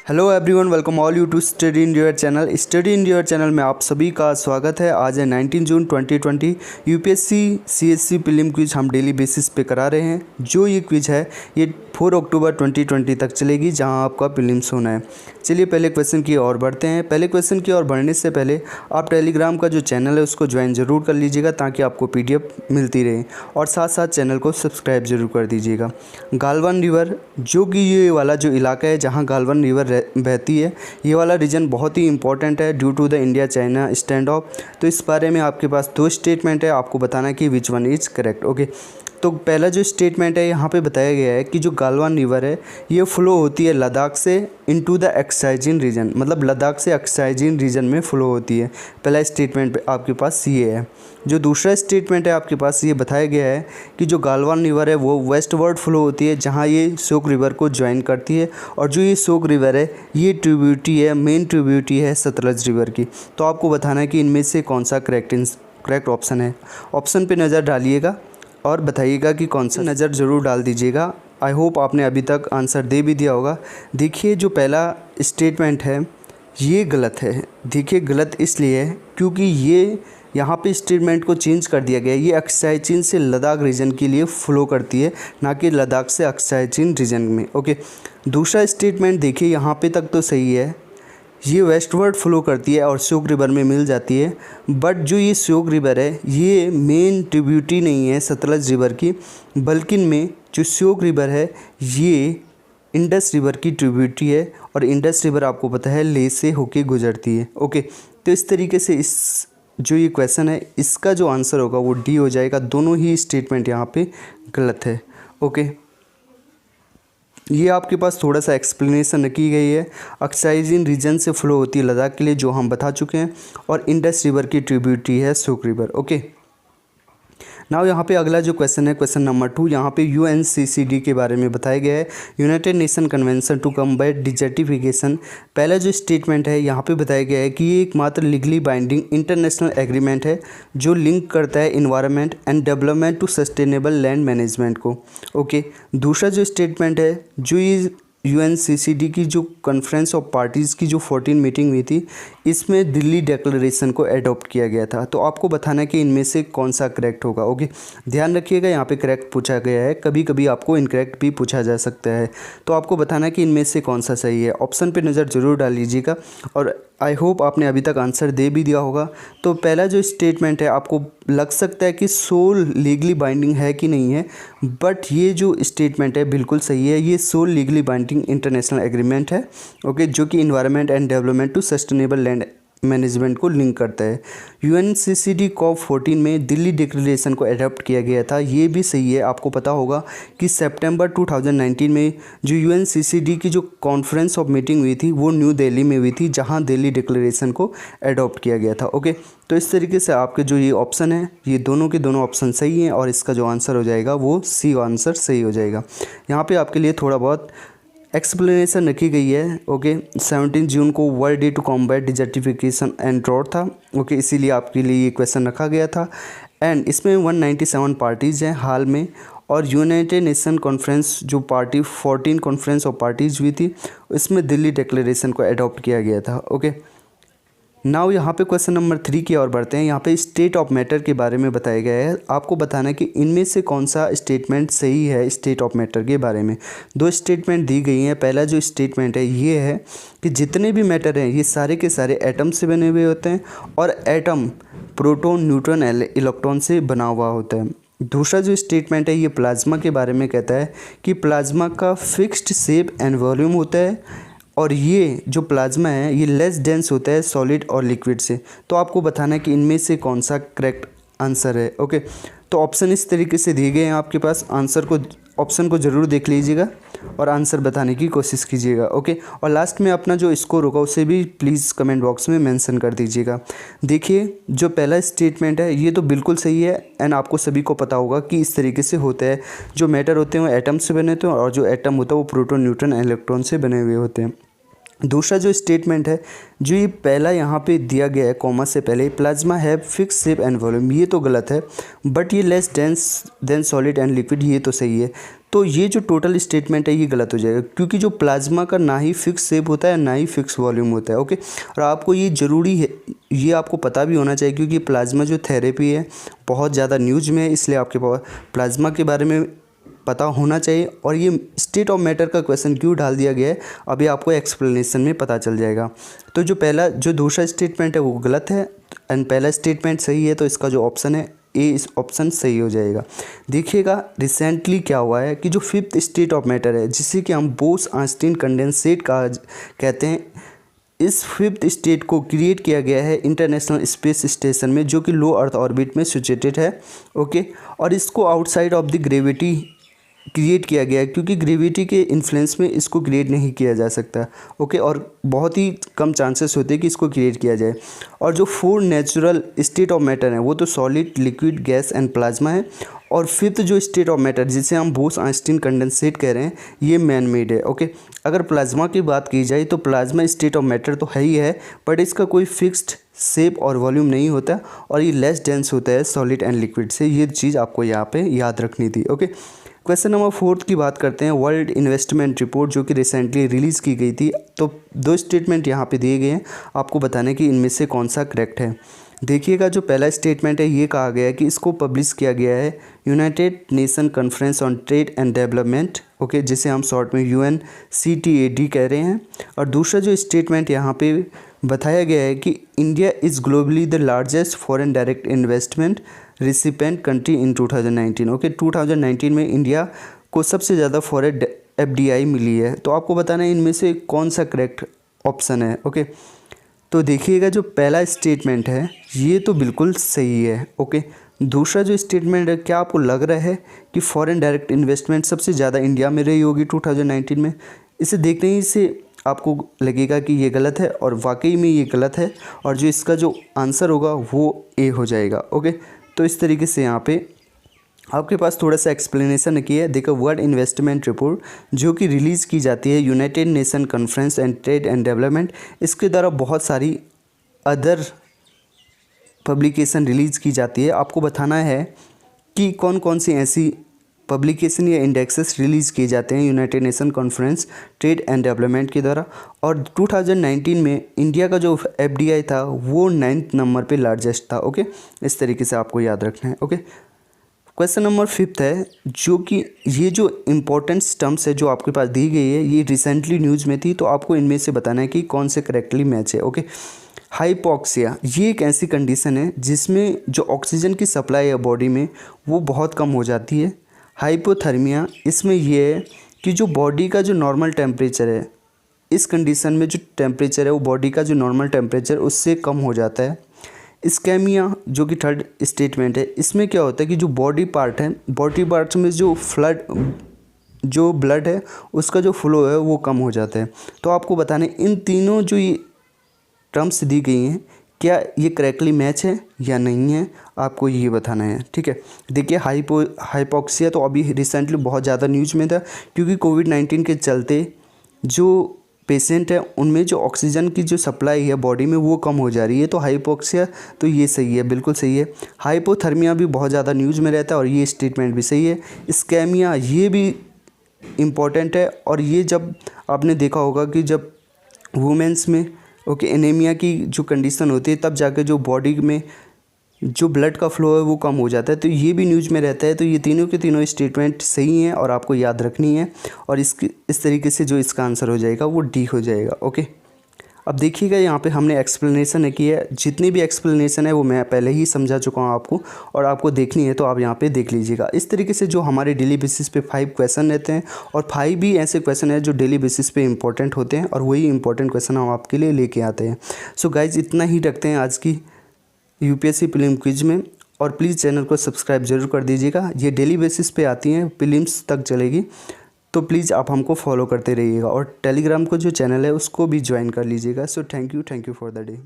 Hello everyone, welcome all you to study in your channel. Study in your channel में आप सभी का स्वागत है। आज है 19 जून 2020। यूपीएससी सीएससी प्रीलिम क्विज हम डेली बेसिस पे करा रहे हैं। जो ये क्विज है ये 4 अक्टूबर 2020 तक चलेगी, जहां आपका प्रीलिम्स होना है। चलिए पहले क्वेश्चन की ओर बढ़ते हैं। पहले क्वेश्चन की ओर बढ़ने से पहले आप टेलीग्राम का जो चैनल है उसको ज्वाइन ज़रूर कर लीजिएगा, ताकि आपको पीडीएफ मिलती रहे, और साथ साथ चैनल को सब्सक्राइब जरूर कर दीजिएगा। गालवन रिवर, जो कि ये वाला जो इलाका है जहाँ गालवन रिवर बहती है, ये वाला रीजन बहुत ही इंपॉर्टेंट है due to the India China standoff. तो इस बारे में आपके पास 2 स्टेटमेंट है, आपको बताना है कि which one is correct. Okay, तो पहला जो स्टेटमेंट है यहाँ पे बताया गया है कि जो गालवान रिवर है ये फ्लो होती है लद्दाख से इनटू द एक्साइजिन रीजन, मतलब लद्दाख से एक्साइजिन रीजन में फ्लो होती है। पहला स्टेटमेंट आपके पास ये है। जो दूसरा स्टेटमेंट है आपके पास ये बताया गया है कि जो गालवान रिवर है वो वेस्ट वर्ड फ्लो होती है, जहाँ ये शोक रिवर को ज्वाइन करती है, और जो ये शोक रिवर है ये ट्रिब्यूटी है, मेन ट्रिब्यूटी है सतलज रिवर की। तो आपको बताना है कि इनमें से कौन सा करेक्ट ऑप्शन है। ऑप्शन पे नज़र डालिएगा और बताइएगा कि कौन सा, नज़र ज़रूर डाल दीजिएगा। आई होप आपने अभी तक आंसर दे भी दिया होगा। देखिए जो पहला स्टेटमेंट है ये गलत है। देखिए गलत इसलिए है क्योंकि ये यहाँ पे स्टेटमेंट को चेंज कर दिया गया है। ये अक्साई चीन से लद्दाख रीजन के लिए फ़्लो करती है, ना कि लद्दाख से अक्साई चीन रीजन में। ओके, दूसरा स्टेटमेंट देखिए यहाँ पे तक तो सही है, ये वेस्टवर्ड फ्लो करती है और श्योक रिवर में मिल जाती है। बट जो ये श्योक रिवर है ये मेन ट्रिब्यूटी नहीं है सतलज रिवर की, बल्कि में जो श्योक रिवर है ये इंडस रिवर की ट्रिब्यूटी है, और इंडस रिवर आपको पता है ले से होके गुजरती है। ओके, तो इस तरीके से इस जो ये क्वेश्चन है इसका जो आंसर होगा वो डी हो जाएगा। दोनों ही स्टेटमेंट यहाँ पे गलत है। ओके, ये आपके पास थोड़ा सा एक्सप्लेनेशन की गई है। अक्साइजिन रीजन से फ्लो होती है लद्दाख के लिए, जो हम बता चुके हैं, और इंडस रिवर की ट्रिब्यूटरी है श्योक रिवर। ओके, नाउ यहाँ पे अगला जो क्वेश्चन है, क्वेश्चन नंबर 2, यहाँ पे यूएनसीसीडी के बारे में बताया गया है, United Nation Convention to combat desertification. पहला जो स्टेटमेंट है यहाँ पे बताया गया है कि ये एकमात्र लीगली बाइंडिंग इंटरनेशनल एग्रीमेंट है जो लिंक करता है environment and development to sustainable land management को। ओके, दूसरा जो स्टेटमेंट है, जो ये यूएनसीसीडी की जो कॉन्फ्रेंस ऑफ पार्टीज़ की जो 14 मीटिंग हुई थी, इसमें दिल्ली डिक्लेरेशन को एडॉप्ट किया गया था। तो आपको बताना है कि इनमें से कौन सा करेक्ट होगा। ओके, ध्यान रखिएगा यहाँ पे करेक्ट पूछा गया है, कभी कभी आपको इनकरेक्ट भी पूछा जा सकता है। तो आपको बताना है कि इनमें से कौन सा सही है। ऑप्शन पे नज़र ज़रूर डाल लीजिएगा, और आई होप आपने अभी तक आंसर दे भी दिया होगा। तो पहला जो स्टेटमेंट है आपको लग सकता है कि सोल लीगली बाइंडिंग है कि नहीं है, बट ये जो स्टेटमेंट है बिल्कुल सही है। ये sole legally binding international agreement है। ओके, जो कि environment and development to sustainable land management को लिंक करता है। यूएनसीसीडी कॉप 14 में दिल्ली डिक्लेरेशन को एडॉप्ट किया गया था, ये भी सही है। आपको पता होगा कि सितंबर 2019 में जो यूएनसीसीडी की जो कॉन्फ्रेंस ऑफ मीटिंग हुई थी वो न्यू दिल्ली में हुई थी, जहां दिल्ली डिक्लेरेशन को एडॉप्ट किया गया था। ओके, तो इस तरीके से आपके जो ये ऑप्शन है ये दोनों के दोनों ऑप्शन सही हैं, और इसका जो आंसर हो जाएगा वो सी आंसर सही हो जाएगा। यहाँ पर आपके लिए थोड़ा बहुत एक्सप्लेनेशन रखी गई है। ओके, 17 जून को world day to combat desertification and drought था। ओके, इसीलिए आपके लिए ये क्वेश्चन रखा गया था। एंड इसमें 197 पार्टीज़ हैं हाल में, और यूनाइटेड नेशन कॉन्फ्रेंस जो पार्टी 14 कॉन्फ्रेंस ऑफ पार्टीज़ हुई थी, इसमें दिल्ली डिक्लेरेशन को एडॉप्ट किया गया था। ओके, नाउ यहाँ पे क्वेश्चन नंबर 3 की ओर बढ़ते हैं। यहाँ पे स्टेट ऑफ मैटर के बारे में बताया गया है। आपको बताना है कि इनमें से कौन सा स्टेटमेंट सही है स्टेट ऑफ मैटर के बारे में। 2 स्टेटमेंट दी गई हैं। पहला जो स्टेटमेंट है ये है कि जितने भी मैटर हैं ये सारे के सारे एटम से बने हुए होते हैं, और एटम प्रोटॉन न्यूट्रॉन इलेक्ट्रॉन से बना हुआ होता है। दूसरा जो स्टेटमेंट है ये प्लाज्मा के बारे में कहता है कि प्लाज्मा का फिक्स्ड शेप एंड वॉल्यूम होता है, और ये जो प्लाज्मा है ये लेस डेंस होता है सॉलिड और लिक्विड से। तो आपको बताना है कि इनमें से कौन सा करेक्ट आंसर है। ओके, तो ऑप्शन इस तरीके से दिए गए हैं आपके पास। ऑप्शन को ज़रूर देख लीजिएगा और आंसर बताने की कोशिश कीजिएगा। ओके, और लास्ट में अपना जो स्कोर होगा उसे भी प्लीज़ कमेंट बॉक्स में मेंशन कर दीजिएगा। देखिए जो पहला स्टेटमेंट है ये तो बिल्कुल सही है, एंड आपको सभी को पता होगा कि इस तरीके से होता है। जो मैटर होते हैं वो एटम से बने होते हैं, और जो एटम होता है वो प्रोटॉन न्यूट्रॉन इलेक्ट्रॉन से बने हुए होते हैं। दूसरा जो स्टेटमेंट है, जो ये पहला यहाँ पे दिया गया है कॉमा से पहले, plasma have fix shape and volume, ये तो गलत है। बट ये less dense then solid and liquid, ये तो सही है। तो ये जो टोटल स्टेटमेंट है ये गलत हो जाएगा, क्योंकि जो प्लाज्मा का ना ही फिक्स शेप होता है ना ही फिक्स वॉल्यूम होता है। ओके, और आपको ये ज़रूरी है, ये आपको पता भी होना चाहिए, क्योंकि प्लाज्मा जो थेरेपी है बहुत ज़्यादा न्यूज़ में है, इसलिए आपके पास प्लाज्मा के बारे में पता होना चाहिए। और ये स्टेट ऑफ मैटर का क्वेश्चन क्यों डाल दिया गया है अभी आपको एक्सप्लेनेशन में पता चल जाएगा। तो जो दूसरा स्टेटमेंट है वो गलत है एंड पहला स्टेटमेंट सही है, तो इसका जो ऑप्शन है ए, इस ऑप्शन सही हो जाएगा। देखिएगा रिसेंटली क्या हुआ है कि जो फिफ्थ स्टेट ऑफ मैटर है, जिसे कि हम बोस-आइंस्टीन कंडेंसेट कहते हैं, इस फिफ्थ स्टेट को क्रिएट किया गया है इंटरनेशनल स्पेस स्टेशन में, जो कि लो अर्थ ऑर्बिट में सिचुएटेड है। ओके, और इसको outside of the gravity create किया गया है, क्योंकि ग्रेविटी के इन्फ्लुएंस में इसको क्रिएट नहीं किया जा सकता। ओके, और बहुत ही कम चांसेस होते हैं कि इसको क्रिएट किया जाए। और जो 4 नेचुरल स्टेट ऑफ मैटर हैं वो तो solid, liquid, gas and plasma है। और फिफ्थ जो स्टेट ऑफ मैटर जिसे हम बोस-आइंस्टीन कंडेंसेट कह रहे हैं, ये मैन मेड है। ओके, अगर प्लाज्मा की बात की जाए तो प्लाज्मा स्टेट ऑफ मैटर तो है ही है, बट इसका कोई फिक्स्ड शेप और वॉल्यूम नहीं होता, और ये लेस डेंस होता है सॉलिड एंड लिक्विड से। ये चीज़ आपको यहाँ पे याद रखनी थी। ओके, क्वेश्चन नंबर 4 की बात करते हैं। वर्ल्ड इन्वेस्टमेंट रिपोर्ट जो कि रिसेंटली रिलीज़ की गई थी, तो 2 स्टेटमेंट यहाँ पे दिए गए हैं, आपको बताने कि इनमें से कौन सा करेक्ट है। देखिएगा, जो पहला स्टेटमेंट है ये कहा गया है कि इसको पब्लिश किया गया है United nation conference on trade and development, okay, जिसे हम शॉर्ट में UNCTAD कह रहे हैं। और दूसरा जो स्टेटमेंट यहाँ पे बताया गया है कि India is globally the largest foreign direct investment recipient country in 2019। Okay, 2019 में इंडिया को सबसे ज़्यादा फॉरेन FDI मिली है। तो आपको बताना है इनमें से कौन सा करेक्ट ऑप्शन है। ओके, तो देखिएगा, जो पहला स्टेटमेंट है ये तो बिल्कुल सही है। ओके, दूसरा जो स्टेटमेंट है, क्या आपको लग रहा है कि फॉरेन डायरेक्ट इन्वेस्टमेंट सबसे ज़्यादा इंडिया में रही होगी 2019 में? इसे देखने ही से आपको लगेगा कि ये गलत है, और वाकई में ये गलत है, और जो इसका जो आंसर होगा वो ए हो जाएगा। ओके, तो इस तरीके से यहाँ पे आपके पास थोड़ा सा एक्सप्लेनेशन किया है। देखो, वर्ल्ड इन्वेस्टमेंट रिपोर्ट जो कि रिलीज़ की जाती है United nation conference and trade and development, इसके द्वारा बहुत सारी अदर पब्लिकेशन रिलीज़ की जाती है। आपको बताना है कि कौन कौन सी ऐसी पब्लिकेशन या इंडेक्सेस रिलीज़ किए जाते हैं United nation conference trade and development के द्वारा। और 2019 में इंडिया का जो FDI था वो 9th नंबर पे लार्जेस्ट था। ओके, इस तरीके से आपको याद रखना है। ओके, क्वेश्चन नंबर 5 है, जो कि ये जो इम्पोर्टेंट टर्म्स है जो आपके पास दी गई है, ये रिसेंटली न्यूज़ में थी, तो आपको इनमें से बताना है कि कौन से करेक्टली मैच है। ओके, हाइपोक्सिया ये एक ऐसी कंडीशन है जिसमें जो ऑक्सीजन की सप्लाई है बॉडी में वो बहुत कम हो जाती है। हाइपोथर्मिया, इसमें ये है कि जो बॉडी का जो नॉर्मल टेम्परेचर है, इस कंडीशन में जो टेम्परेचर है वो बॉडी का जो नॉर्मल टेम्परेचर उससे कम हो जाता है। इस्केमिया जो कि थर्ड स्टेटमेंट है, इसमें क्या होता है कि जो बॉडी पार्ट है, बॉडी पार्ट्स में जो ब्लड है उसका जो फ्लो है वो कम हो जाता है। तो आपको बताने इन तीनों जो ये टर्म्स दी गई हैं, क्या ये करेक्टली मैच है या नहीं है, आपको ये बताना है। ठीक है, देखिए, हाइपोक्सिया तो अभी रिसेंटली बहुत ज़्यादा न्यूज़ में था, क्योंकि कोविड-19 के चलते जो पेशेंट है उनमें जो ऑक्सीजन की जो सप्लाई है बॉडी में वो कम हो जा रही है। तो हाइपोक्सिया तो ये सही है, बिल्कुल सही है। हाइपोथर्मिया भी बहुत ज़्यादा न्यूज़ में रहता है और ये स्टेटमेंट भी सही है। इस्केमिया ये भी इम्पॉर्टेंट है, और ये जब आपने देखा होगा कि जब वुमेंस में एनीमिया की जो कंडीशन होती है तब जाके जो बॉडी में जो ब्लड का फ्लो है वो कम हो जाता है। तो ये भी न्यूज़ में रहता है। तो ये तीनों के तीनों स्टेटमेंट सही हैं और आपको याद रखनी है, और इस तरीके से जो इसका आंसर हो जाएगा वो डी हो जाएगा। ओके, अब देखिएगा, यहाँ पे हमने एक्सप्लेनेशन की है। जितनी भी एक्सप्लेनेशन है वो मैं पहले ही समझा चुका हूँ आपको, और आपको देखनी है तो आप यहाँ पे देख लीजिएगा। इस तरीके से जो हमारे डेली बेसिस पे 5 क्वेश्चन रहते हैं, और 5 भी ऐसे क्वेश्चन हैं जो डेली बेसिस पे इंपॉर्टेंट होते हैं, और वही इंपॉर्टेंट क्वेश्चन हम आपके लिए लेके आते हैं। सो गाइज, इतना ही रखते हैं आज की UPSC प्रीलिम क्विज में, और प्लीज़ चैनल को सब्सक्राइब जरूर कर दीजिएगा। ये डेली बेसिस पे आती हैं, प्रीलिम्स तक चलेगी, तो प्लीज़ आप हमको फॉलो करते रहिएगा, और टेलीग्राम को जो चैनल है उसको भी ज्वाइन कर लीजिएगा। So thank you for the day.